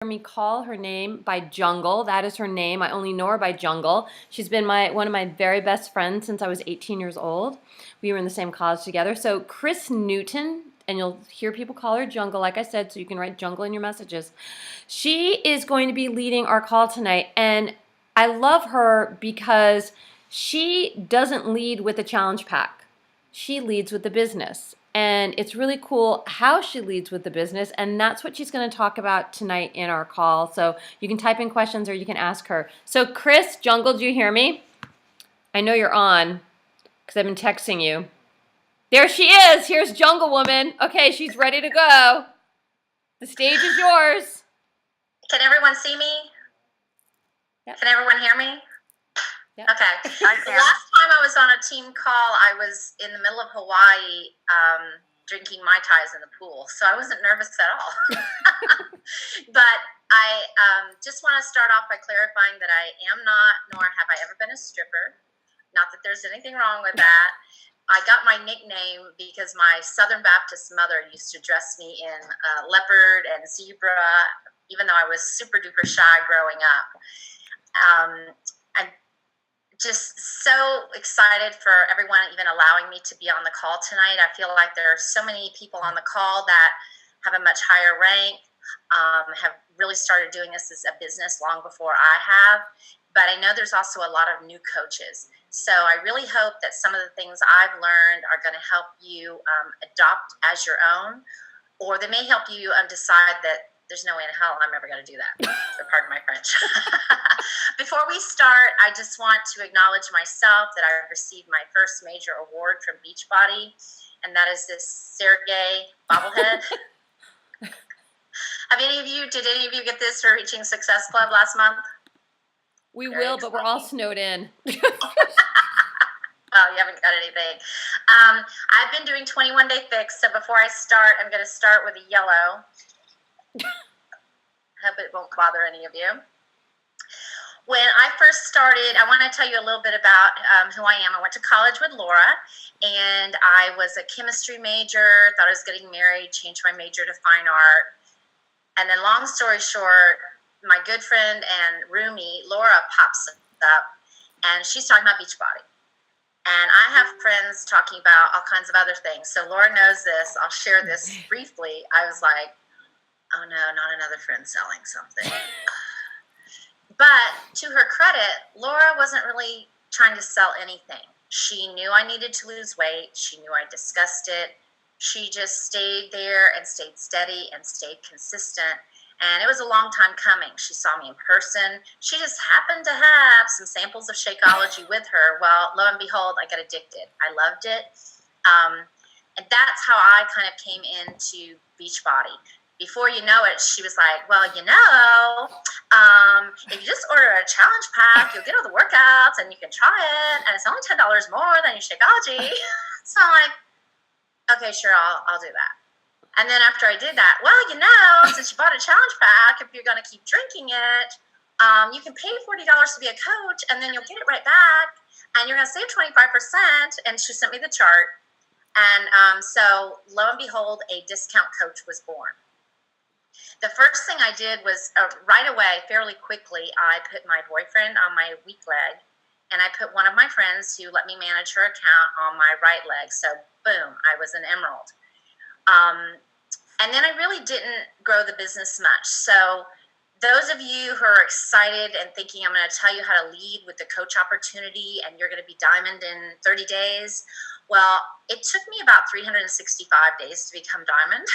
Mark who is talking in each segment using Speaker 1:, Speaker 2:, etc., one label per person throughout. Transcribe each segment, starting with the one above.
Speaker 1: Me call her name by Jungle. That is her name. I only know her by Jungle. She's been one of my very best friends since I was 18 years old. We were in the same college together. So Chris Newton, and you'll hear people call her Jungle, like I said, so you can write Jungle in your messages. She is going to be leading our call tonight, and I love her because she doesn't lead with a challenge pack. She leads with the business. And it's really cool how she leads with the business. And that's what she's going to talk about tonight in our call. So you can type in questions or you can ask her. So Chris, Jungle, do you hear me? I know you're on because I've been texting you. There she is. Here's Jungle Woman. Okay, she's ready to go. The stage is yours.
Speaker 2: Can everyone see me? Yep. Can everyone hear me? Yep. Okay. The last time I was on a team call, I was in the middle of Hawaii drinking Mai Tais in the pool, so I wasn't nervous at all. But I just want to start off by clarifying that I am not, nor have I ever been a stripper. Not that there's anything wrong with that. I got my nickname because my Southern Baptist mother used to dress me in leopard and zebra, even though I was super duper shy growing up. I'm just so excited for everyone even allowing me to be on the call tonight. I feel like there are so many people on the call that have a much higher rank, have really started doing this as a business long before I have. But I know there's also a lot of new coaches. So I really hope that some of the things I've learned are going to help you adopt as your own, or they may help you decide that there's no way in hell I'm ever going to do that. So pardon my French. Before we start, I just want to acknowledge myself that I received my first major award from Beachbody, and that is this Sergey bobblehead. Did any of you get this for Reaching Success Club last month?
Speaker 1: We will, but we're all snowed in.
Speaker 2: Oh, you haven't got anything. I've been doing 21-day fix, so before I start, I'm going to start with a yellow. Hope it won't bother any of you. When I first started, I want to tell you a little bit about who I am. I went to college with Laura, and I was a chemistry major, thought I was getting married, changed my major to fine art. And then long story short, my good friend and roomie, Laura, pops up, and she's talking about Beachbody. And I have friends talking about all kinds of other things. So Laura knows this. I'll share this briefly. I was like, oh no, not another friend selling something. But to her credit, Laura wasn't really trying to sell anything. She knew I needed to lose weight. She knew I discussed it. She just stayed there and stayed steady and stayed consistent. And it was a long time coming. She saw me in person. She just happened to have some samples of Shakeology with her. Well, lo and behold, I got addicted. I loved it. And that's how I kind of came into Beachbody. Before you know it, she was like, well, if you just order a challenge pack, you'll get all the workouts and you can try it. And it's only $10 more than your Shakeology. So I'm like, okay, sure, I'll do that. And then after I did that, since you bought a challenge pack, if you're going to keep drinking it, you can pay $40 to be a coach, and then you'll get it right back, and you're going to save 25%. And she sent me the chart. And so lo and behold, a discount coach was born. The first thing I did was right away, fairly quickly, I put my boyfriend on my weak leg, and I put one of my friends who let me manage her account on my right leg. So boom, I was an emerald. And then I really didn't grow the business much. So those of you who are excited and thinking I'm going to tell you how to lead with the coach opportunity and you're going to be diamond in 30 days, well, it took me about 365 days to become diamond.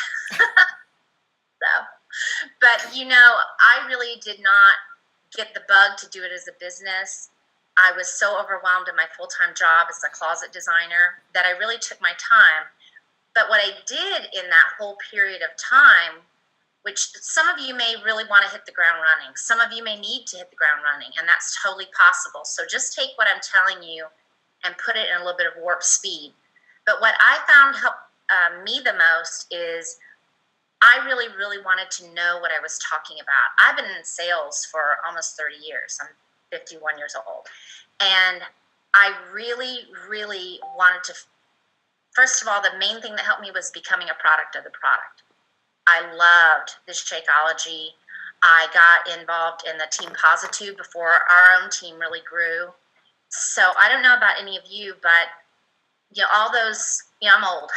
Speaker 2: But I really did not get the bug to do it as a business. I was so overwhelmed in my full-time job as a closet designer that I really took my time. But what I did in that whole period of time, which some of you may really want to hit the ground running, some of you may need to hit the ground running, and that's totally possible. So just take what I'm telling you and put it in a little bit of warp speed. But what I found helped me the most is I really, really wanted to know what I was talking about. I've been in sales for almost 30 years. I'm 51 years old. And I really, really wanted to, first of all, the main thing that helped me was becoming a product of the product. I loved this Shakeology. I got involved in the Team Positube before our own team really grew. So I don't know about any of you, but all those, I'm old.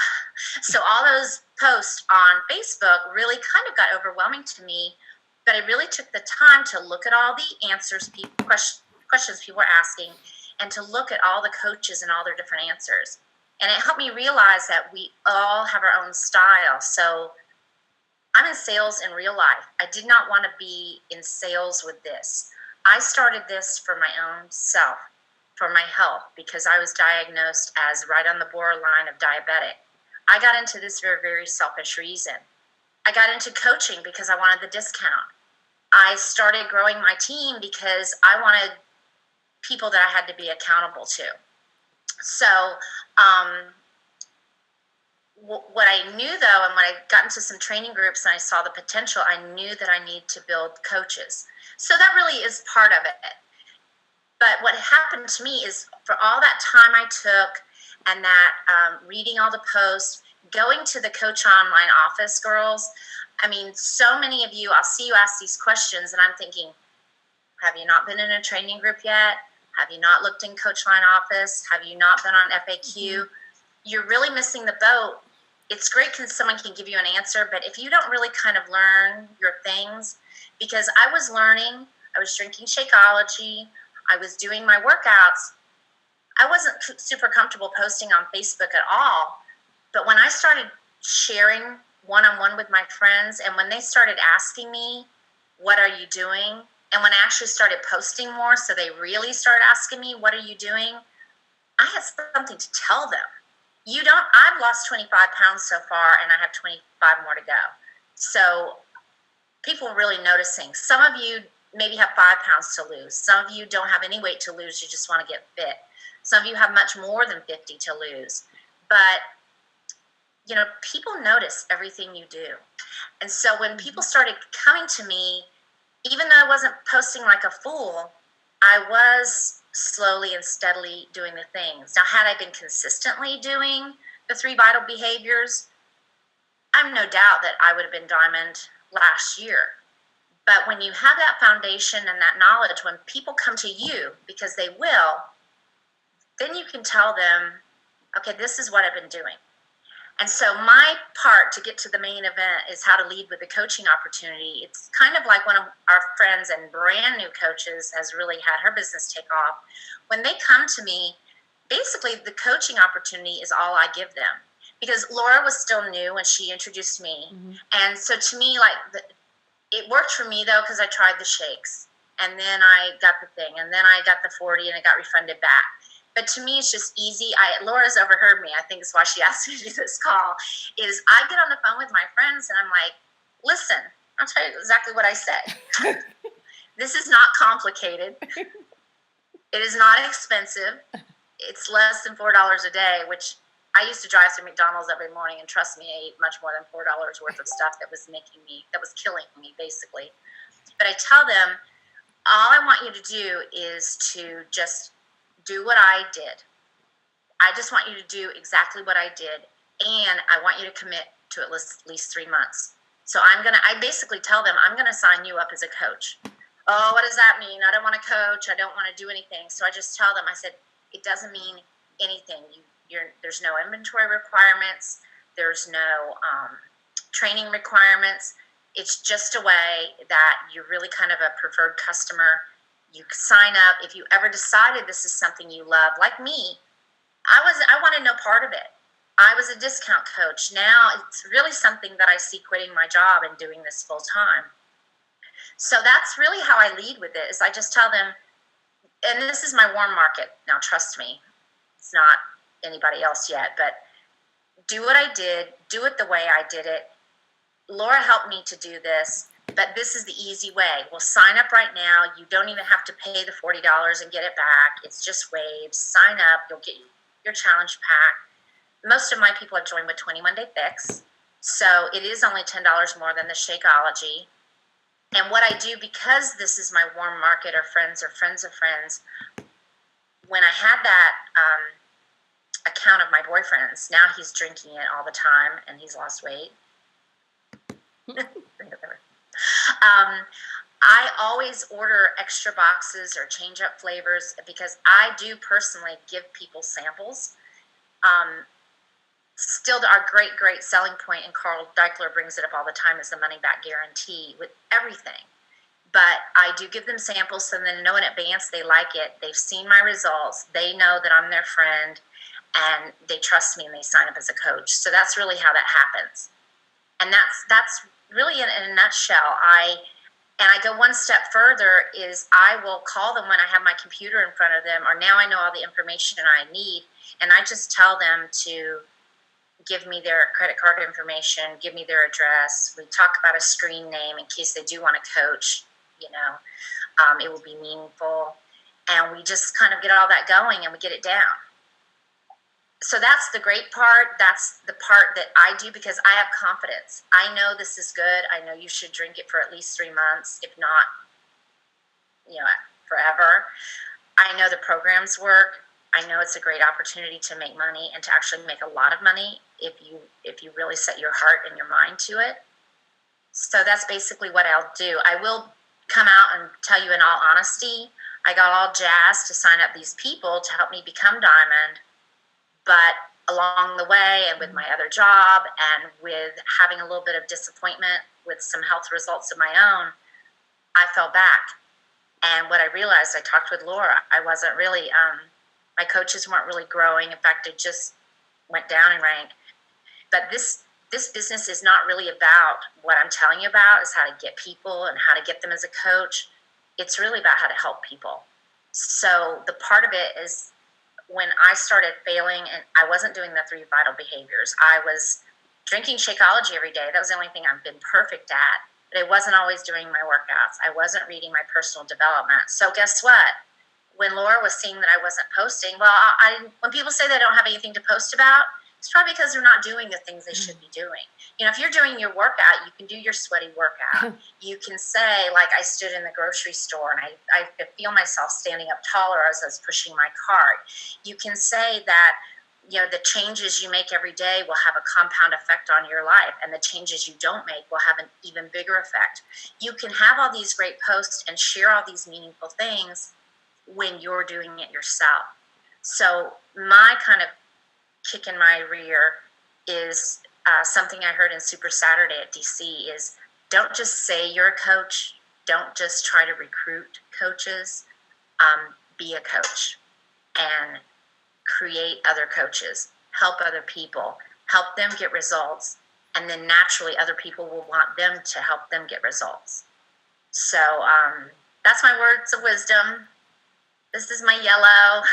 Speaker 2: So all those posts on Facebook really kind of got overwhelming to me, but I really took the time to look at all the answers, questions people were asking, and to look at all the coaches and all their different answers. And it helped me realize that we all have our own style. So I'm in sales in real life. I did not want to be in sales with this. I started this for my own self, for my health, because I was diagnosed as right on the borderline of diabetic. I got into this for a very selfish reason. I got into coaching because I wanted the discount. I started growing my team because I wanted people that I had to be accountable to. So what I knew, though, and when I got into some training groups and I saw the potential, I knew that I need to build coaches. So that really is part of it. But what happened to me is, for all that time I took and that reading all the posts, going to the Coach Online office, girls, I mean, so many of you, I'll see you ask these questions, and I'm thinking, have you not been in a training group yet? Have you not looked in Coach Line office? Have you not been on FAQ? Mm-hmm. You're really missing the boat. It's great because someone can give you an answer, but if you don't really kind of learn your things, because I was learning, I was drinking Shakeology, I was doing my workouts, I wasn't super comfortable posting on Facebook at all. But when I started sharing one-on-one with my friends, and when they started asking me, what are you doing? And when I actually started posting more, so they really started asking me, what are you doing? I had something to tell them. I've lost 25 pounds so far, and I have 25 more to go. So people are really noticing. Some of you maybe have 5 pounds to lose. Some of you don't have any weight to lose. You just want to get fit. Some of you have much more than 50 to lose. But, people notice everything you do. And so when people started coming to me, even though I wasn't posting like a fool, I was slowly and steadily doing the things. Now, had I been consistently doing the 3 vital behaviors, I'm no doubt that I would have been diamond last year. But when you have that foundation and that knowledge, when people come to you, because they will, then you can tell them, okay, this is what I've been doing. And so my part to get to the main event is how to lead with the coaching opportunity. It's kind of like one of our friends and brand new coaches has really had her business take off. When they come to me, basically the coaching opportunity is all I give them. Because Laura was still new when she introduced me. Mm-hmm. And so to me, it worked for me, though, because I tried the shakes. And then I got the thing. And then I got the 40 and it got refunded back. But to me, it's just easy. Laura's overheard me. I think it's why she asked me to do this call. Is I get on the phone with my friends and I'm like, listen, I'll tell you exactly what I said. This is not complicated. It is not expensive. It's less than $4 a day, which I used to drive to McDonald's every morning, and trust me, I ate much more than $4 worth of stuff that was killing me, basically. But I tell them, all I want you to do is to just do what I did. I just want you to do exactly what I did, and I want you to commit to at least 3 months. So I basically tell them, I'm going to sign you up as a coach. Oh, what does that mean? I don't want to coach. I don't want to do anything. So I just tell them, I said, it doesn't mean anything. There's no inventory requirements. There's no training requirements. It's just a way that you're really kind of a preferred customer. You sign up. If you ever decided this is something you love, like me, I wanted no part of it. I was a discount coach. Now it's really something that I see quitting my job and doing this full time. So that's really how I lead with it, is I just tell them, and this is my warm market. Now, trust me, it's not anybody else yet, but do what I did, do it the way I did it. Laura helped me to do this, but this is the easy way. Well, sign up right now. You don't even have to pay the $40 and get it back. It's just waves. Sign up. You'll get your challenge pack. Most of my people have joined with 21-day fix, so it is only $10 more than the Shakeology. And what I do, because this is my warm market or friends of friends, when I had that account of my boyfriend's, now he's drinking it all the time and he's lost weight. I always order extra boxes or change up flavors because I do personally give people samples. Um, Still, our great selling point, and Carl Deichler brings it up all the time, is the money back guarantee with everything. But I do give them samples so they know in advance they like it. They've seen my results. They know that I'm their friend, and they trust me and they sign up as a coach. So that's really how that happens. And that's really in a nutshell. I go one step further is I will call them when I have my computer in front of them, or now I know all the information I need, and I just tell them to give me their credit card information, give me their address. We talk about a screen name in case they do want to coach. It will be meaningful, and we just kind of get all that going and we get it down. So that's the great part. That's the part that I do because I have confidence. I know this is good. I know you should drink it for at least 3 months, if not, forever. I know the programs work. I know it's a great opportunity to make money and to actually make a lot of money if you really set your heart and your mind to it. So that's basically what I'll do. I will come out and tell you in all honesty, I got all jazzed to sign up these people to help me become Diamond. But along the way, and with my other job, and with having a little bit of disappointment with some health results of my own, I fell back. And what I realized, I talked with Laura, I wasn't really, my coaches weren't really growing. In fact, it just went down in rank. But this business is not really about what I'm telling you about, is how to get people and how to get them as a coach. It's really about how to help people. So the part of it is, when I started failing and I wasn't doing the 3 vital behaviors, I was drinking Shakeology every day. That was the only thing I've been perfect at. But I wasn't always doing my workouts. I wasn't reading my personal development. So guess what? When Laura was seeing that I wasn't posting, when people say they don't have anything to post about, it's probably because they're not doing the things they should be doing. If you're doing your workout, you can do your sweaty workout. You can say, like, I stood in the grocery store and I feel myself standing up taller as I was pushing my cart. You can say that, the changes you make every day will have a compound effect on your life, and the changes you don't make will have an even bigger effect. You can have all these great posts and share all these meaningful things when you're doing it yourself. So my kind of kick in my rear is something I heard in Super Saturday at DC is, don't just say you're a coach. Don't just try to recruit coaches. Be a coach and create other coaches. Help other people. Help them get results. And then naturally other people will want them to help them get results. So that's my words of wisdom. This is my yellow.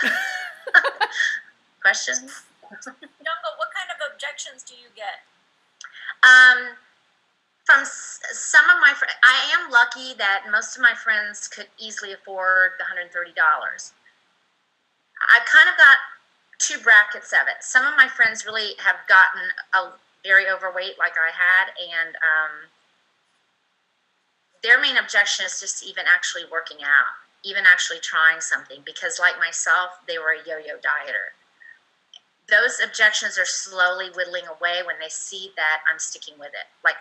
Speaker 2: Questions?
Speaker 3: Jungle, what kind of objections do you get?
Speaker 2: From some of my friends, I am lucky that most of my friends could easily afford the $130. I kind of got 2 brackets of it. Some of my friends really have gotten very overweight like I had, and their main objection is just even actually working out, even actually trying something, because like myself, they were a yo-yo dieter. Those objections are slowly whittling away when they see that I'm sticking with it. Like,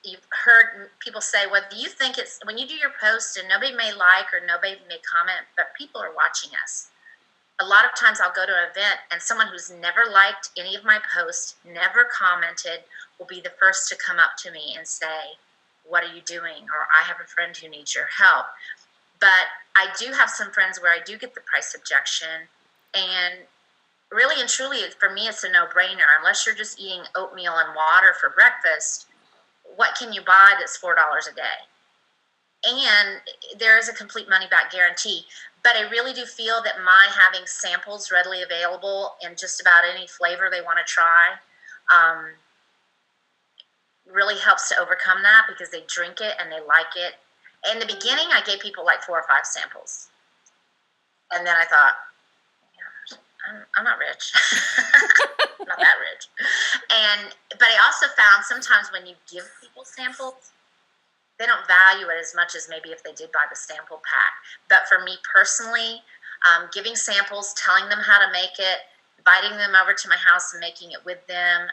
Speaker 2: you've heard people say, well, do you think it's when you do your post and nobody may like or nobody may comment, but people are watching us? A lot of times I'll go to an event and someone who's never liked any of my posts, never commented, will be the first to come up to me and say, what are you doing? Or I have a friend who needs your help. But I do have some friends where I do get the price objection, and really and truly, for me, it's a no-brainer. Unless you're just eating oatmeal and water for breakfast, what can you buy that's $4 a day? And there is a complete money-back guarantee. But I really do feel that my having samples readily available in just about any flavor they want to try really helps to overcome that, because they drink it and they like it. In the beginning, I gave people like 4 or 5 samples. And then I thought, I'm not rich. I'm not that rich. But I also found sometimes when you give people samples, they don't value it as much as maybe if they did buy the sample pack. But for me personally, giving samples, telling them how to make it, inviting them over to my house and making it with them.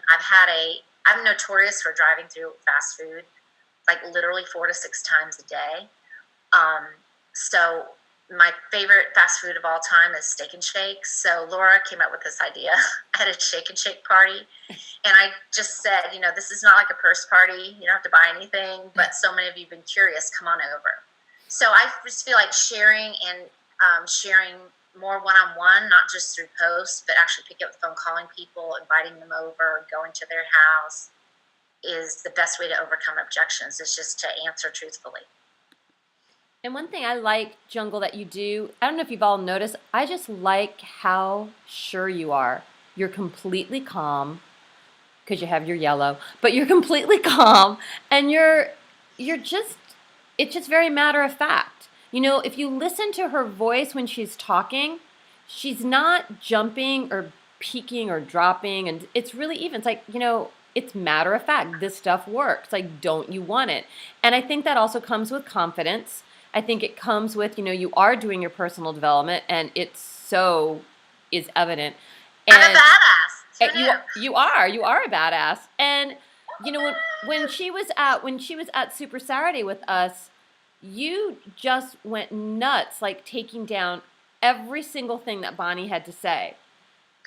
Speaker 2: I'm notorious for driving through fast food, like literally 4 to 6 times a day. So my favorite fast food of all time is Steak and Shake. So Laura came up with this idea. I had a Shake and Shake party, and I just said, this is not like a purse party. You don't have to buy anything, but so many of you have been curious. Come on over. So I just feel like sharing and sharing more one-on-one, not just through posts, but actually picking up the phone, calling people, inviting them over, going to their house is the best way to overcome objections, is just to answer truthfully.
Speaker 1: And one thing I like, Jungle, that you do, I don't know if you've all noticed, I just like how sure you are. You're completely calm because you have your yellow, but you're completely calm and you're just, it's just very matter of fact. If you listen to her voice when she's talking, she's not jumping or peaking or dropping, and it's really even. It's like, it's matter of fact. This stuff works. Like, don't you want it? And I think that also comes with confidence. I think it comes with, you are doing your personal development, and it so is evident.
Speaker 2: I'm a
Speaker 1: And
Speaker 2: badass. Who knew?
Speaker 1: you are a badass. And when she was at Super Saturday with us, you just went nuts, like taking down every single thing that Bonnie had to say.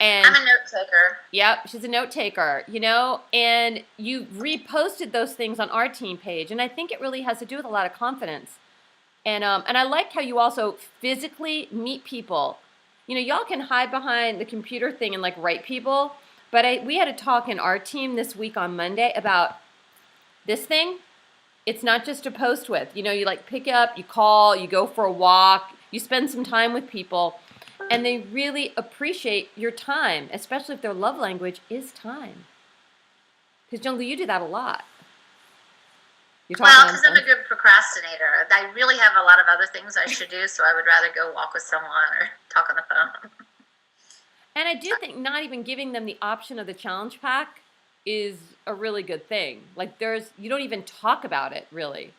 Speaker 1: And
Speaker 2: I'm a note taker.
Speaker 1: Yep, she's a note taker, and you reposted those things on our team page. And I think it really has to do with a lot of confidence. And I liked how you also physically meet people. Y'all can hide behind the computer thing and like write people. But we had a talk in our team this week on Monday about this thing. It's not just to post with. You like pick up, you call, you go for a walk, you spend some time with people. And they really appreciate your time, especially if their love language is time. Because, Jungle, you do that a lot.
Speaker 2: Well, because I'm a good procrastinator. I really have a lot of other things I should do, so I would rather go walk with someone or talk on the phone.
Speaker 1: And I do think not even giving them the option of the challenge pack is a really good thing. Like, you don't even talk about it, really.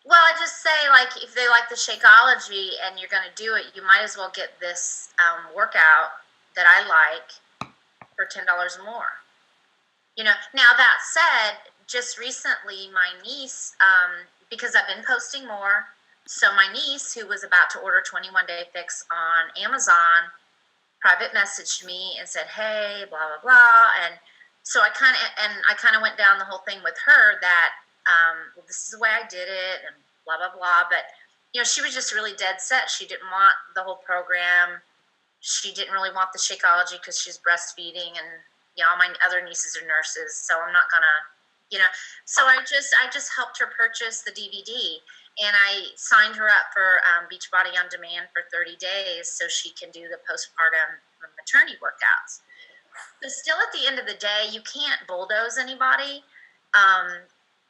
Speaker 2: Well, I just say, like, if they like the Shakeology and you're going to do it, you might as well get this workout that I like for $10 more. Now that said, just recently my niece, because I've been posting more, so my niece, who was about to order 21-day fix on Amazon, private messaged me and said, hey, blah, blah, blah. And so I kind of went down the whole thing with her that, well, this is the way I did it and blah, blah, blah. But, she was just really dead set. She didn't want the whole program. She didn't really want the Shakeology because she's breastfeeding, and, all my other nieces are nurses. So I'm not going to, so I just helped her purchase the DVD, and I signed her up for Beachbody on Demand for 30 days so she can do the postpartum maternity workouts. But still, at the end of the day, you can't bulldoze anybody.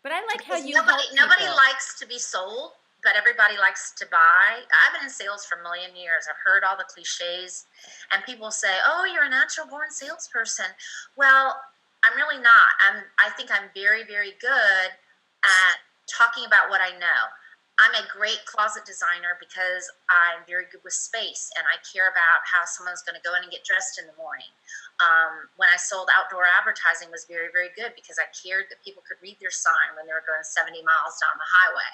Speaker 1: But I like how you
Speaker 2: nobody likes to be sold, but everybody likes to buy. I've been in sales for a million years. I've heard all the cliches, and people say, "Oh, you're a natural born salesperson." Well, I'm really not. I think I'm very, very good at talking about what I know. I'm a great closet designer because I'm very good with space, and I care about how someone's going to go in and get dressed in the morning. When I sold outdoor advertising, was very, very good because I cared that people could read their sign when they were going 70 miles down the highway.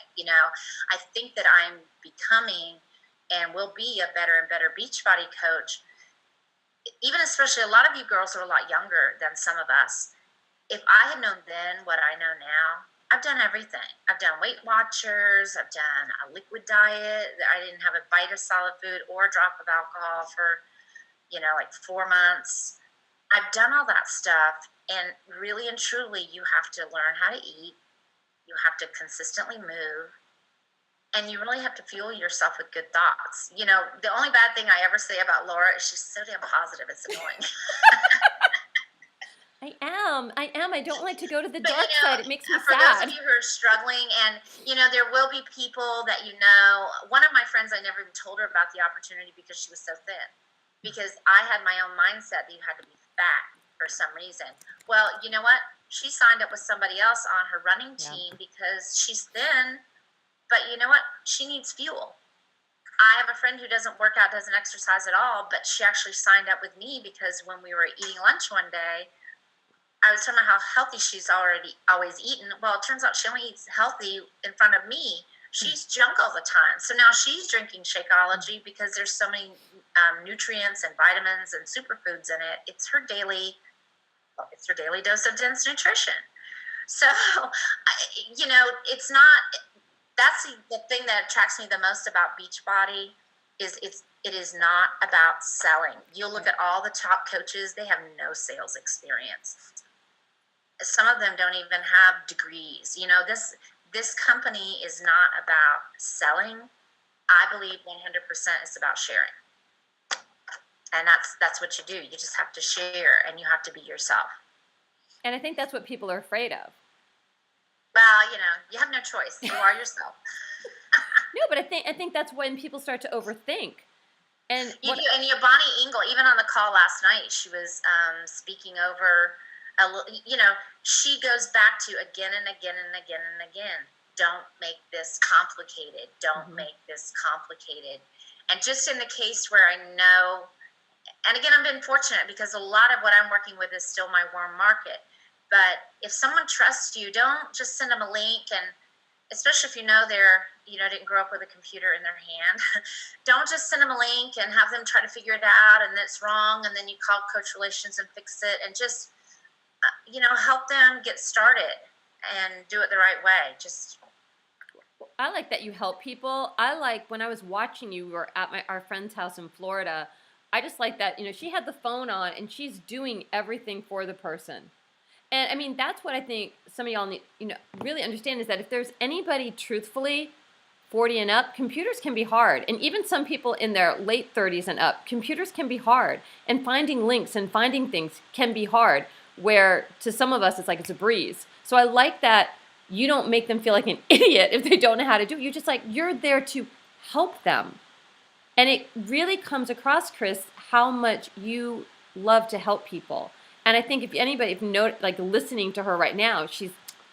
Speaker 2: I think that I'm becoming and will be a better and better Beachbody coach. Even especially a lot of you girls are a lot younger than some of us. If I had known then what I know now, I've done everything. I've done Weight Watchers. I've done a liquid diet. I didn't have a bite of solid food or a drop of alcohol for, like 4 months. I've done all that stuff. And really and truly, you have to learn how to eat. You have to consistently move. And you really have to fuel yourself with good thoughts. The only bad thing I ever say about Laura is she's so damn positive. It's annoying.
Speaker 1: I am. I don't like to go to the dark side. It makes me
Speaker 2: for
Speaker 1: sad.
Speaker 2: For those of you who are struggling, and, there will be people that one of my friends, I never even told her about the opportunity because she was so thin. Because I had my own mindset that you had to be fat for some reason. Well, you know what? She signed up with somebody else on her running team because she's thin. But you know what? She needs fuel. I have a friend who doesn't work out, doesn't exercise at all, but she actually signed up with me because when we were eating lunch one day, I was telling her how healthy she's always eaten. Well, it turns out she only eats healthy in front of me. She's junk all the time. So now she's drinking Shakeology because there's so many nutrients and vitamins and superfoods in it. It's her daily dose of dense nutrition. So, it's not. That's the thing that attracts me the most about Beachbody is it is not about selling. You'll look at all the top coaches; they have no sales experience. Some of them don't even have degrees. This company is not about selling. I believe 100% is about sharing, and that's what you do. You just have to share, and you have to be yourself.
Speaker 1: And I think that's what people are afraid of.
Speaker 2: Well, you have no choice. You are yourself.
Speaker 1: No, but I think that's when people start to overthink. And
Speaker 2: you do. And Bonnie Engel, even on the call last night, she was speaking over. She goes back to again and again and again and again. Don't make this complicated. Don't make this complicated. And just in the case where I know, and again, I've been fortunate because a lot of what I'm working with is still my warm market. But if someone trusts you, don't just send them a link, and especially if they're didn't grow up with a computer in their hand, don't just send them a link and have them try to figure it out, and it's wrong, and then you call Coach Relations and fix it, and just help them get started and do it the right way.
Speaker 1: I like that you help people. I like when I was watching you, we were at our friend's house in Florida. I just like that, she had the phone on and she's doing everything for the person. And I mean, that's what I think some of y'all need, really understand is that if there's anybody truthfully 40 and up, computers can be hard. And even some people in their late 30s and up, computers can be hard. And finding links and finding things can be hard, where to some of us, it's like it's a breeze. So I like that you don't make them feel like an idiot if they don't know how to do it. You're just like, you're there to help them. And it really comes across, Chris, how much you love to help people. And I think if listening to her right now,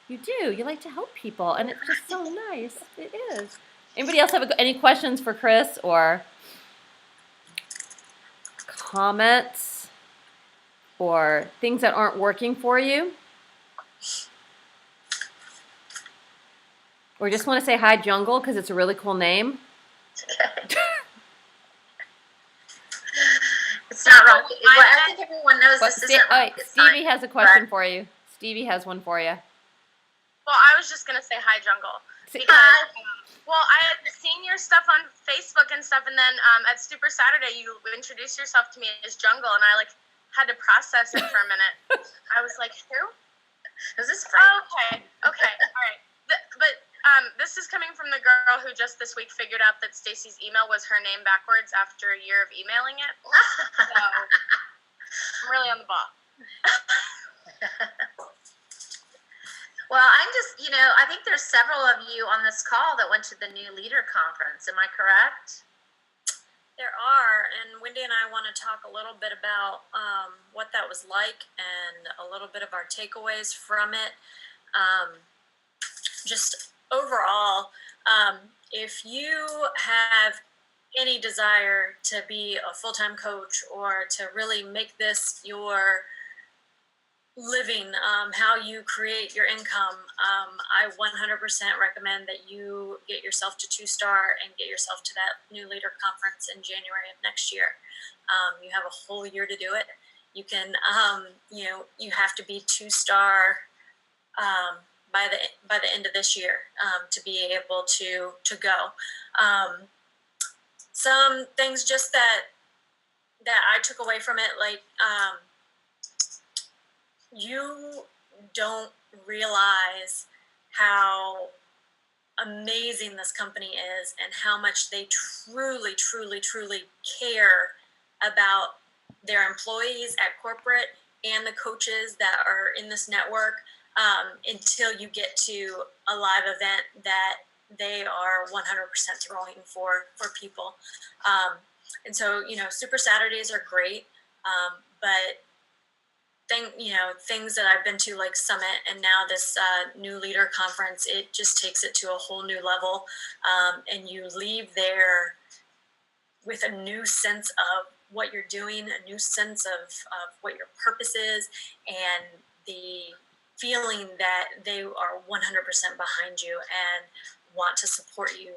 Speaker 1: you like to help people, and it's just so nice. It is. Anybody else have any questions for Chris or comments or things that aren't working for you? Or just want to say hi, Jungle, because it's a really cool name.
Speaker 2: It's not wrong. I think everyone knows this isn't wrong.
Speaker 1: Stevie has a question for you. Stevie has one for you.
Speaker 4: Well, I was just going to say hi, Jungle. Because, I had seen your stuff on Facebook and stuff, and then at Super Saturday, you introduced yourself to me as Jungle, and I, had to process it for a minute. I was like, who?
Speaker 2: Is this Frank?
Speaker 4: Oh, okay, all right. But this is coming from the girl who just this week figured out that Stacy's email was her name backwards after a year of emailing it. So, I'm really on the ball.
Speaker 2: Well, I'm just, I think there's several of you on this call that went to the New Leader Conference. Am I correct?
Speaker 3: There are, and Wendy and I want to talk a little bit about what that was like and a little bit of our takeaways from it. Just overall, if you have any desire to be a full-time coach or to really make this your living, how you create your income, I 100% recommend that you get yourself to 2-star and get yourself to that New Leader Conference in January of next year. You have a whole year to do it. You can, you have to be 2-star by the end of this year to be able to go. Some things just that I took away from it, you don't realize how amazing this company is and how much they truly, truly, truly care about their employees at corporate and the coaches that are in this network until you get to a live event that they are 100% throwing for people. And so, Super Saturdays are great, but things that I've been to like Summit and now this New Leader Conference, it just takes it to a whole new level. And you leave there with a new sense of what you're doing, a new sense of what your purpose is, and the feeling that they are 100% behind you and want to support you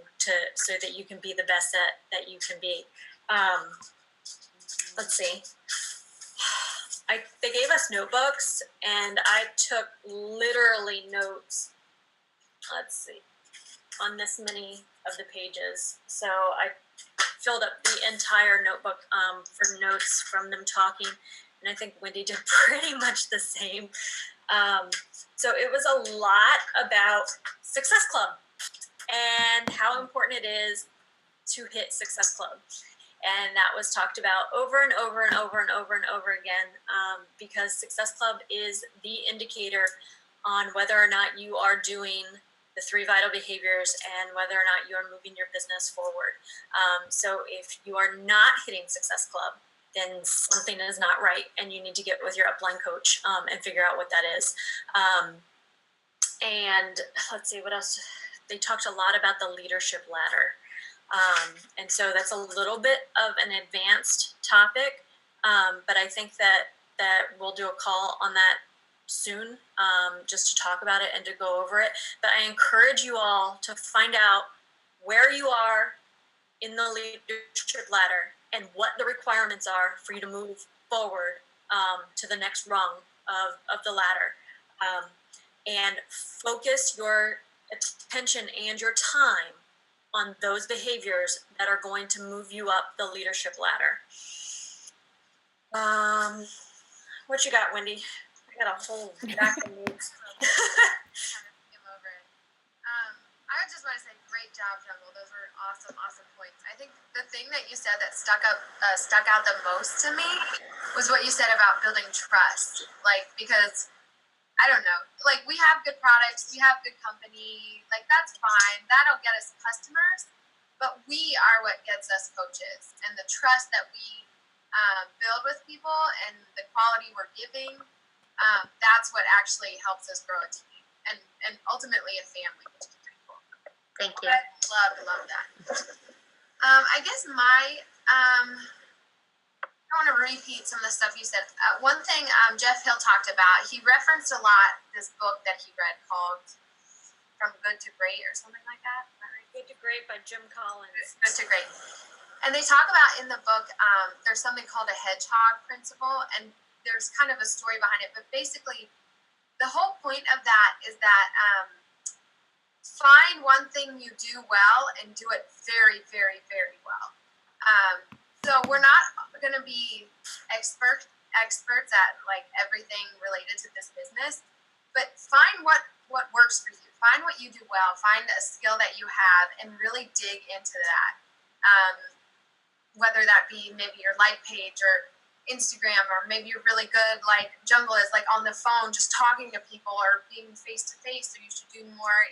Speaker 3: so that you can be the best that you can be. Let's see. They gave us notebooks, and I took literally notes. Let's see, on this many of the pages. So I filled up the entire notebook for notes from them talking, and I think Wendy did pretty much the same. So it was a lot about Success Club and how important it is to hit Success Club. And that was talked about over and over and over and over and over again, because Success Club is the indicator on whether or not you are doing the 3 vital behaviors and whether or not you are moving your business forward. So if you are not hitting Success Club, then something is not right, and you need to get with your upline coach and figure out what that is. And let's see, what else? They talked a lot about the leadership ladder. And so that's a little bit of an advanced topic, but I think that we'll do a call on that soon, just to talk about it and to go over it. But I encourage you all to find out where you are in the leadership ladder and what the requirements are for you to move forward to the next rung of the ladder, and focus your attention and your time on those behaviors that are going to move you up the leadership ladder. What you got, Wendy? I got a whole stack of notes.
Speaker 4: Came over it. I just want to say, great job, Jungle. Those were awesome, awesome points. I think the thing that you said that stuck out the most to me was what you said about building trust. Like, because I don't know, like, we have good products, we have good company, like, that's fine. That'll get us customers, but we are what gets us coaches. And the trust that we build with people and the quality we're giving, that's what actually helps us grow a team and ultimately a family, which is pretty cool.
Speaker 2: Thank you.
Speaker 4: I love that. I guess I want to repeat some of the stuff you said. One thing Jeff Hill talked about, he referenced a lot this book that he read called From Good to Great or something like that. Is that right?
Speaker 3: Good to Great by Jim Collins.
Speaker 4: Good to Great. And they talk about in the book, there's something called a hedgehog principle, and there's kind of a story behind it. But basically, the whole point of that is that find one thing you do well and do it very, very, very well. So we're not going to be experts at like everything related to this business, but find what works for you. Find what you do well. Find a skill that you have and really dig into that. Whether that be maybe your like page or Instagram, or maybe you're really good like Jungle is, like on the phone just talking to people or being face to face, so you should do more,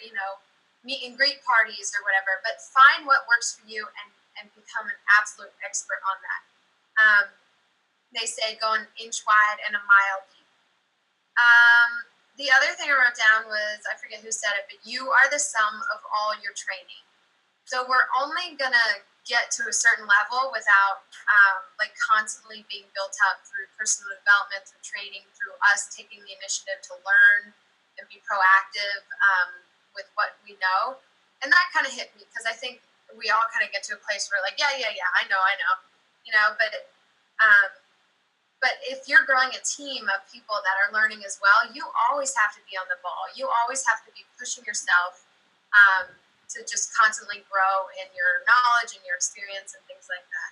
Speaker 4: meet and greet parties or whatever. But find what works for you and become an absolute expert on that. They say go an inch wide and a mile deep. The other thing I wrote down was, I forget who said it, but you are the sum of all your training. So we're only going to get to a certain level without like constantly being built up through personal development, through training, through us taking the initiative to learn and be proactive with what we know. And that kind of hit me, because I think we all kind of get to a place where like, yeah, I know, but if you're growing a team of people that are learning as well, you always have to be on the ball. You always have to be pushing yourself to just constantly grow in your knowledge and your experience and things like that.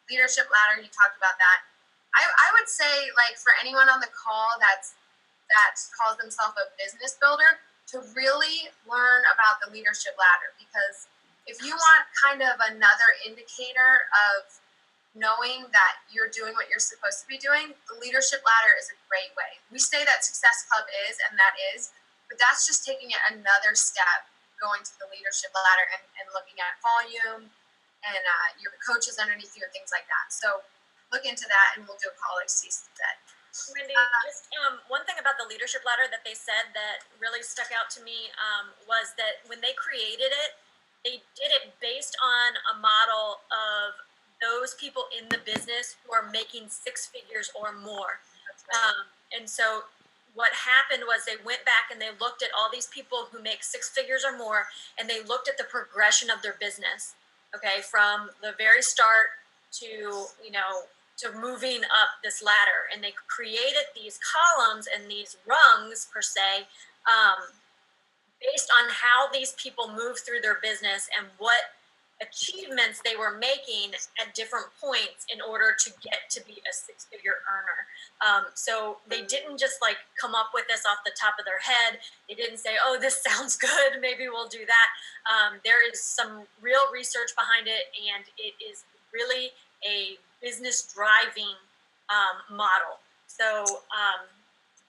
Speaker 4: Leadership ladder, you talked about that. I would say, like, for anyone on the call that calls themselves a business builder, to really learn about the leadership ladder, because if you want kind of another indicator of knowing that you're doing what you're supposed to be doing, the leadership ladder is a great way. We say that Success Club is, and that is, but that's just taking it another step, going to the leadership ladder and looking at volume and your coaches underneath you and things like that. So look into that, and we'll do a call like Cece said.
Speaker 3: Wendy, just one thing about the leadership ladder that they said that really stuck out to me was that when they created it, they did it based on a model of those people in the business who are making 6 figures or more. And so what happened was they went back and they looked at all these people who make six figures or more, and they looked at the progression of their business, okay, from the very start to, to moving up this ladder. And they created these columns and these rungs, per se, based on how these people move through their business and what achievements they were making at different points in order to get to be a six-figure earner. So they didn't just like come up with this off the top of their head. They didn't say, oh, this sounds good, maybe we'll do that. There is some real research behind it, and it is really a business driving model. So 100%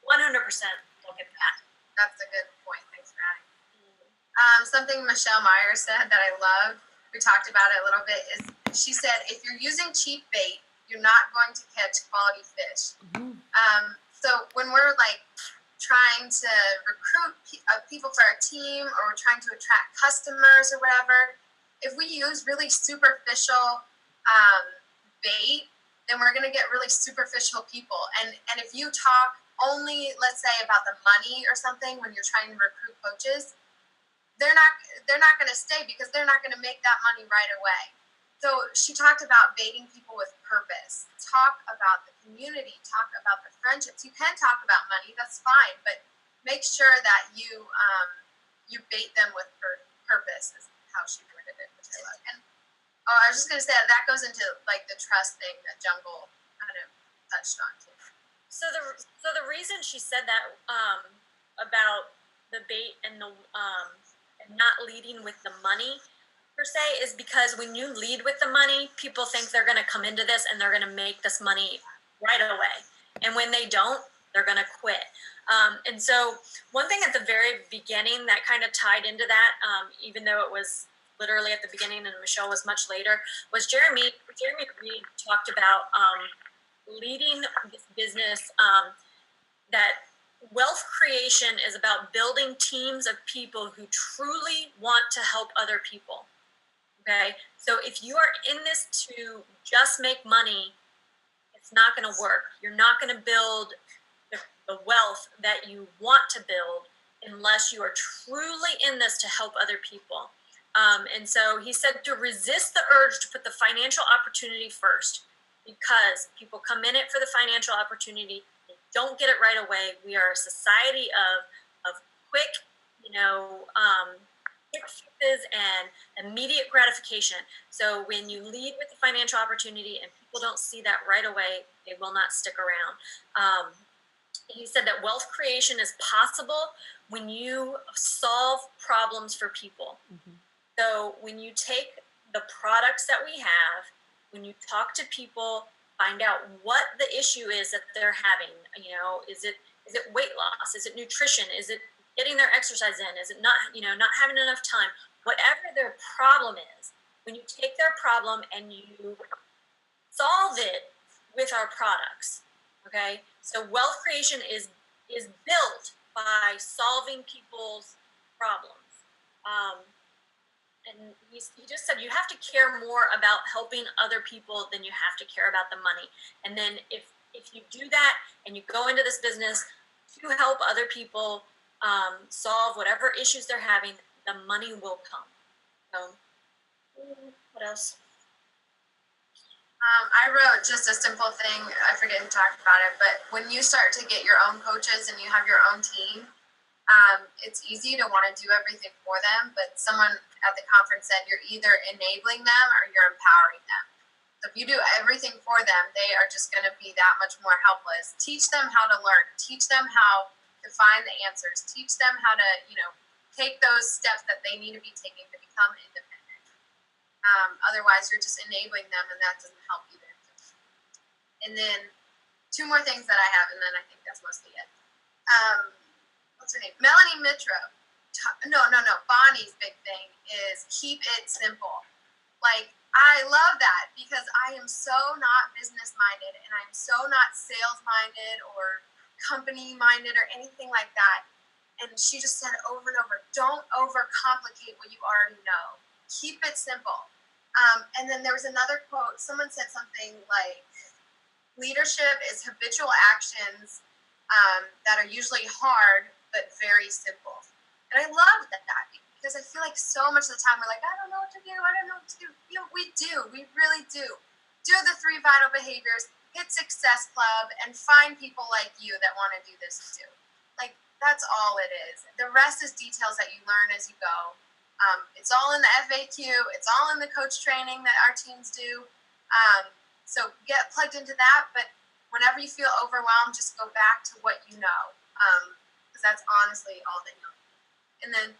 Speaker 3: look at that.
Speaker 5: That's a good point. Thanks for adding. Something Michelle Myers said that I loved, we talked about it a little bit, is she said, if you're using cheap bait, you're not going to catch quality fish.
Speaker 1: Mm-hmm.
Speaker 5: So when we're like trying to recruit people for our team, or we're trying to attract customers or whatever, if we use really superficial bait, then we're going to get really superficial people. And if you talk only, let's say, about the money or something when you're trying to recruit coaches, they're not going to stay, because they're not going to make that money right away. So she talked about baiting people with purpose. Talk about the community. Talk about the friendships. You can talk about money, that's fine, but make sure that you bait them with purpose, is how she worded it, which I love. And I was just going to say that goes into like the trust thing that Jungle kind of touched on too.
Speaker 3: So the reason she said that about the bait and the and not leading with the money per se is because when you lead with the money, people think they're going to come into this and they're going to make this money right away. And when they don't, they're going to quit. And so one thing at the very beginning that kind of tied into that, even though it was literally at the beginning and Michelle was much later, was Jeremy Reed talked about leading this business, that wealth creation is about building teams of people who truly want to help other people. Okay, so if you are in this to just make money, it's not going to work. You're not going to build the wealth that you want to build unless you are truly in this to help other people. And so he said to resist the urge to put the financial opportunity first, because people come in it for the financial opportunity. They don't get it right away. We are a society of quick, quick fixes and immediate gratification. So when you lead with the financial opportunity and people don't see that right away, they will not stick around. He said that wealth creation is possible when you solve problems for people. Mm-hmm. So when you take the products that we have, when you talk to people, find out what the issue is that they're having. Is it weight loss? Is it nutrition? Is it getting their exercise in? Is it not having enough time? Whatever their problem is, when you take their problem and you solve it with our products, okay? So wealth creation is built by solving people's problems. And he just said you have to care more about helping other people than you have to care about the money. And then if you do that and you go into this business to help other people solve whatever issues they're having, the money will come. So, what else?
Speaker 5: I wrote just a simple thing. I forget who talked about it, but when you start to get your own coaches and you have your own team, it's easy to want to do everything for them, but someone at the conference said you're either enabling them or you're empowering them. So if you do everything for them, they are just going to be that much more helpless. Teach them how to learn. Teach them how to find the answers. Teach them how to, take those steps that they need to be taking to become independent. Otherwise, you're just enabling them, and that doesn't help either. And then 2 more things that I have, and then I think that's mostly it. What's her name? Melanie Mitro. No. Bonnie's big thing is keep it simple. Like, I love that because I am so not business minded and I'm so not sales minded or company minded or anything like that. And she just said over and over, don't overcomplicate what you already know. Keep it simple. And then there was another quote. Someone said something like, leadership is habitual actions that are usually hard but very simple. And I love that because I feel like so much of the time we're like, I don't know what to do. I don't know what to do. You know, we do. We really do. Do the 3 vital behaviors, hit Success Club, and find people like you that want to do this too. Like, that's all it is. The rest is details that you learn as you go. It's all in the FAQ. It's all in the coach training that our teams do. So get plugged into that. But whenever you feel overwhelmed, just go back to what you know, because that's honestly all that you know. And then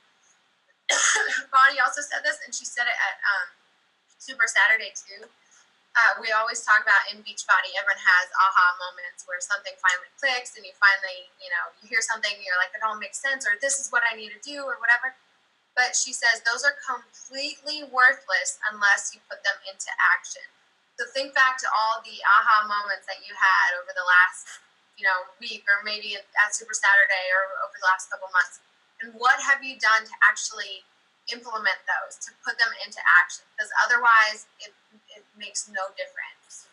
Speaker 5: Bonnie also said this, and she said it at Super Saturday too. We always talk about in Beachbody, everyone has aha moments where something finally clicks, and you finally, you hear something, and you're like, it all makes sense, or this is what I need to do, or whatever. But she says those are completely worthless unless you put them into action. So think back to all the aha moments that you had over the last, week, or maybe at Super Saturday, or over the last couple months. And what have you done to actually implement those, to put them into action? Because otherwise, it makes no difference.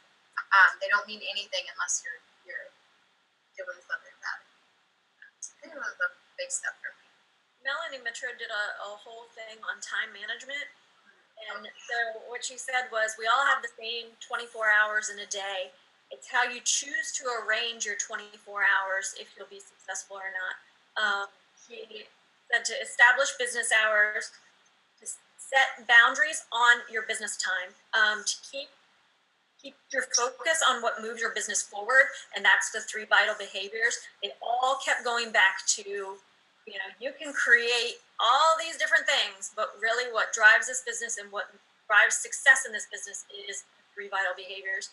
Speaker 5: They don't mean anything unless you're doing something about it. I think it was the big stuff for me.
Speaker 3: Melanie Mitro did a whole thing on time management. And so what she said was, we all have the same 24 hours in a day. It's how you choose to arrange your 24 hours if you'll be successful or not. She said to establish business hours, to set boundaries on your business time, to keep your focus on what moves your business forward, and that's the 3 vital behaviors. It all kept going back to, you can create all these different things, but really what drives this business and what drives success in this business is 3 vital behaviors.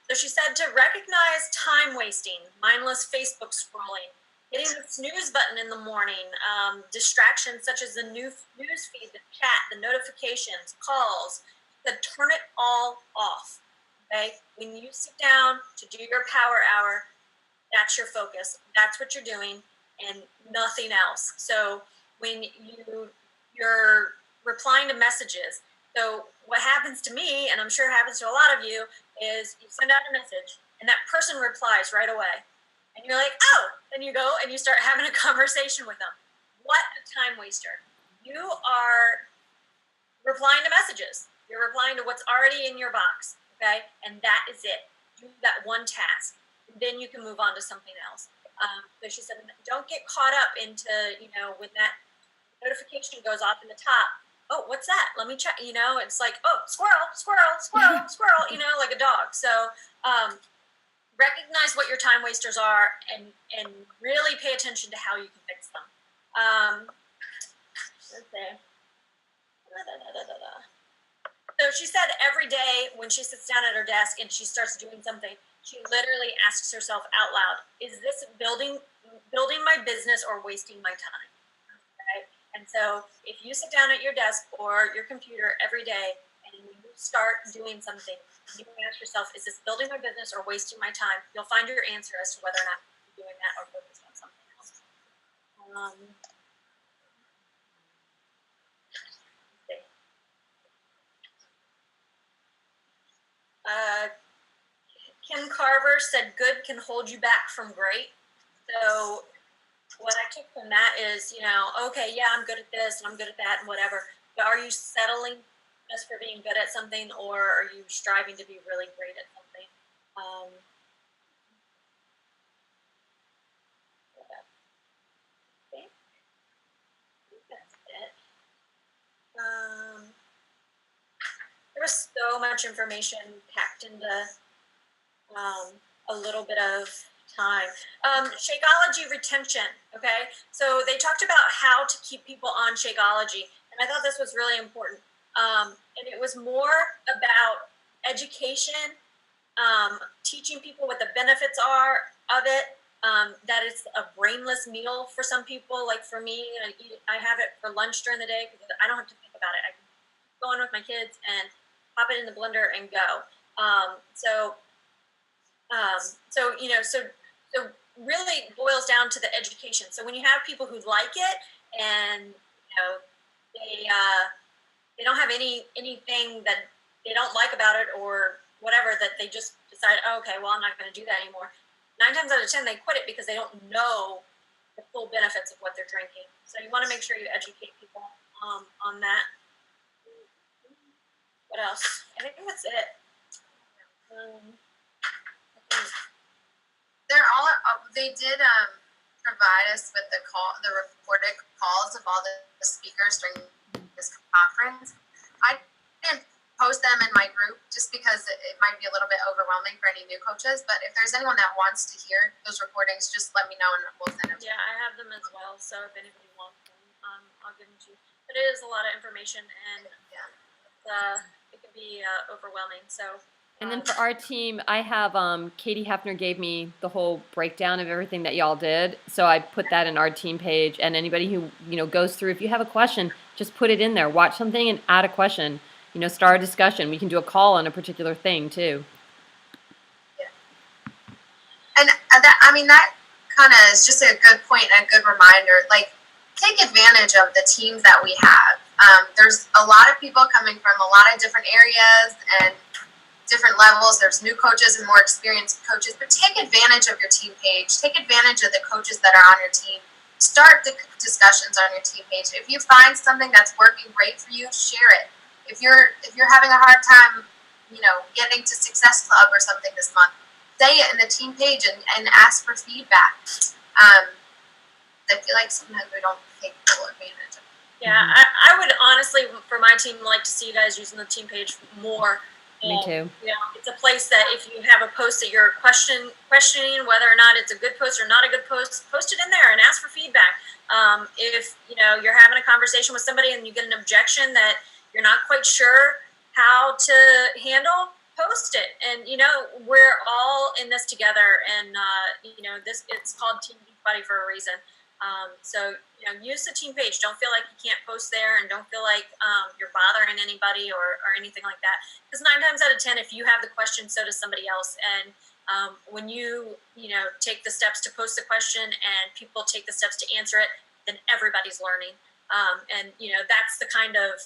Speaker 3: So she said to recognize time wasting, mindless Facebook scrolling, hitting the snooze button in the morning, distractions such as the news feed, the chat, the notifications, calls, to turn it all off. Okay? When you sit down to do your power hour, that's your focus. That's what you're doing, and nothing else. So when you're replying to messages, so what happens to me, and I'm sure it happens to a lot of you, is you send out a message, and that person replies right away. And you're like, oh, then you go and you start having a conversation with them. What a time waster. You are replying to messages. You're replying to what's already in your box, okay? And that is it. Do that one task. Then you can move on to something else. So she said, don't get caught up into, when that notification goes off in the top. Oh, what's that? Let me check. It's like, oh, squirrel, squirrel, squirrel, squirrel, like a dog. So recognize what your time wasters are and really pay attention to how you can fix them. Let's see. So she said every day when she sits down at her desk and she starts doing something, she literally asks herself out loud, is this building my business or wasting my time? Okay? And so if you sit down at your desk or your computer every day and you start doing something, you can ask yourself, is this building my business or wasting my time? You'll find your answer as to whether or not you're doing that or focused on something else. Kim Carver said good can hold you back from great. So what I took from that is, okay, yeah, I'm good at this and I'm good at that and whatever, but are you settling just for being good at something, or are you striving to be really great at something? I think that's it. There was so much information packed into a little bit of time. Shakeology retention, okay? So they talked about how to keep people on Shakeology, and I thought this was really important. And it was more about education, teaching people what the benefits are of it, that it's a brainless meal for some people. Like for me, I have it for lunch during the day because I don't have to think about it. I can go in with my kids and pop it in the blender and go. So really boils down to the education. So when you have people who like it and they don't have anything that they don't like about it or whatever, that they just decide, oh, okay, well, I'm not going to do that anymore. 9 times out of 10 they quit it because they don't know the full benefits of what they're drinking. So you want to make sure you educate people on that. What else? I think that's it.
Speaker 5: They're all. They did provide us with the recorded calls of all the speakers during this conference. I didn't post them in my group just because it might be a little bit overwhelming for any new coaches. But if there's anyone that wants to hear those recordings, just let me know and we'll send them.
Speaker 3: Yeah, I have them as well. So if anybody wants them, I'll give them to you. But it is a lot of information, and it can be overwhelming. So.
Speaker 1: And then for our team, I have Katie Hefner gave me the whole breakdown of everything that y'all did. So I put that in our team page, and anybody who goes through, if you have a question, just put it in there. Watch something and add a question. Start a discussion. We can do a call on a particular thing too.
Speaker 5: Yeah. And that kind of is just a good point and a good reminder. Like, take advantage of the teams that we have. There's a lot of people coming from a lot of different areas and different levels. There's new coaches and more experienced coaches, but take advantage of your team page. Take advantage of the coaches that are on your team. Start the discussions on your team page. If you find something that's working great for you, share it. If you're having a hard time, getting to Success Club or something this month, say it in the team page and ask for feedback. I feel like sometimes we don't take full advantage of it.
Speaker 3: Yeah, I would honestly, for my team, like to see you guys using the team page more.
Speaker 1: Me too.
Speaker 3: It's a place that if you have a post that you're questioning whether or not it's a good post or not a good post, post it in there and ask for feedback. If you're having a conversation with somebody and you get an objection that you're not quite sure how to handle, post it. And we're all in this together, and it's called Team Beachbody for a reason. So use the team page. Don't feel like you can't post there, and don't feel like you're bothering anybody or anything like that. Because 9 times out of 10, if you have the question, so does somebody else. And when you take the steps to post the question and people take the steps to answer it, then everybody's learning. And that's the kind of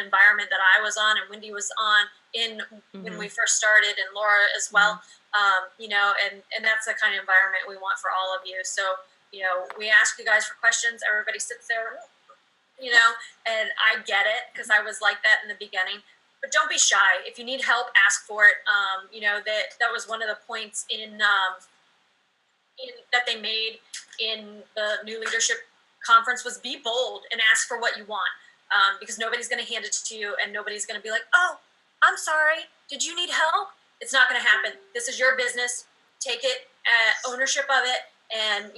Speaker 3: environment that I was on and Wendy was on when we first started, and Laura as well. And that's the kind of environment we want for all of you. So. We ask you guys for questions. Everybody sits there, and I get it because I was like that in the beginning. But don't be shy. If you need help, ask for it. That was one of the points in that they made in the new leadership conference was be bold and ask for what you want, because nobody's going to hand it to you, and nobody's going to be like, "Oh, I'm sorry. Did you need help?" It's not going to happen. This is your business. Take it, ownership of it. And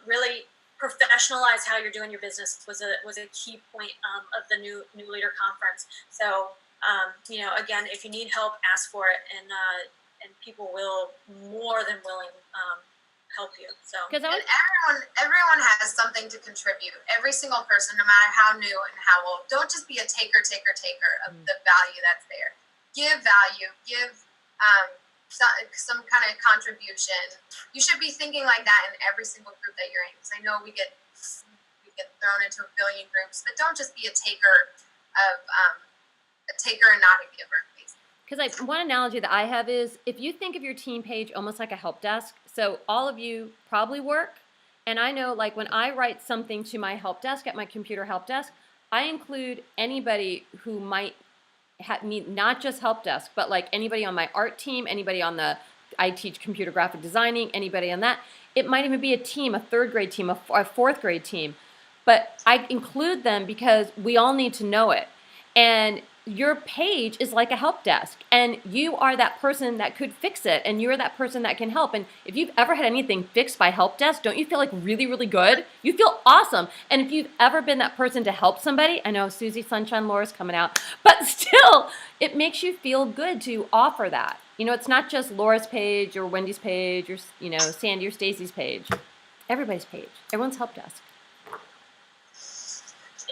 Speaker 3: really professionalize how you're doing your business was a key point of the new leader conference. So again, if you need help, ask for it, and people will more than willing help you. So
Speaker 5: and everyone has something to contribute. Every single person, no matter how new and how old, don't just be a taker of the value that's there. Give value. Give some kind of contribution. You should be thinking like that in every single group that you're in. Because I know we get thrown into a billion groups, but don't just be a taker and not a giver, basically.
Speaker 1: Because one analogy that I have is if you think of your team page almost like a help desk. So all of you probably work, and I know like when I write something to my help desk at my computer help desk, I include anybody who might need not just help desk, but like anybody on my art team, anybody on I teach computer graphic designing, anybody on that. It might even be a team, a 3rd grade team, a 4th grade team. But I include them because we all need to know it. And your page is like a help desk, and you are that person that could fix it, and you're that person that can help. And if you've ever had anything fixed by help desk, don't you feel like really, really good? You feel awesome. And if you've ever been that person to help somebody, I know Susie Sunshine Laura's coming out, but still, it makes you feel good to offer that. It's not just Laura's page or Wendy's page or Sandy or Stacy's page. Everybody's page. Everyone's help desk.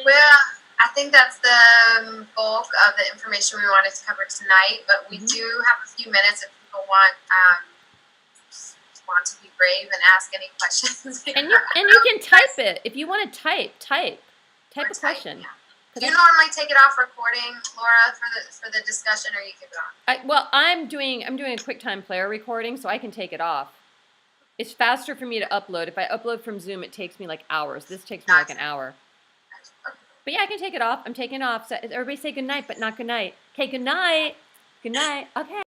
Speaker 5: Well, I think that's the bulk of the information we wanted to cover tonight, but we do have a few minutes if people want to be brave and ask any questions.
Speaker 1: And you can type it. If you want to type a question.
Speaker 5: Yeah. Do you normally take it off recording, Laura, for the discussion, or you keep it on?
Speaker 1: I'm doing a QuickTime Player recording, so I can take it off. It's faster for me to upload. If I upload from Zoom, it takes me like hours. This takes me like an hour. But yeah, I can take it off. I'm taking it off. So everybody say good night, but not good night. Okay, good night. Good night. Okay.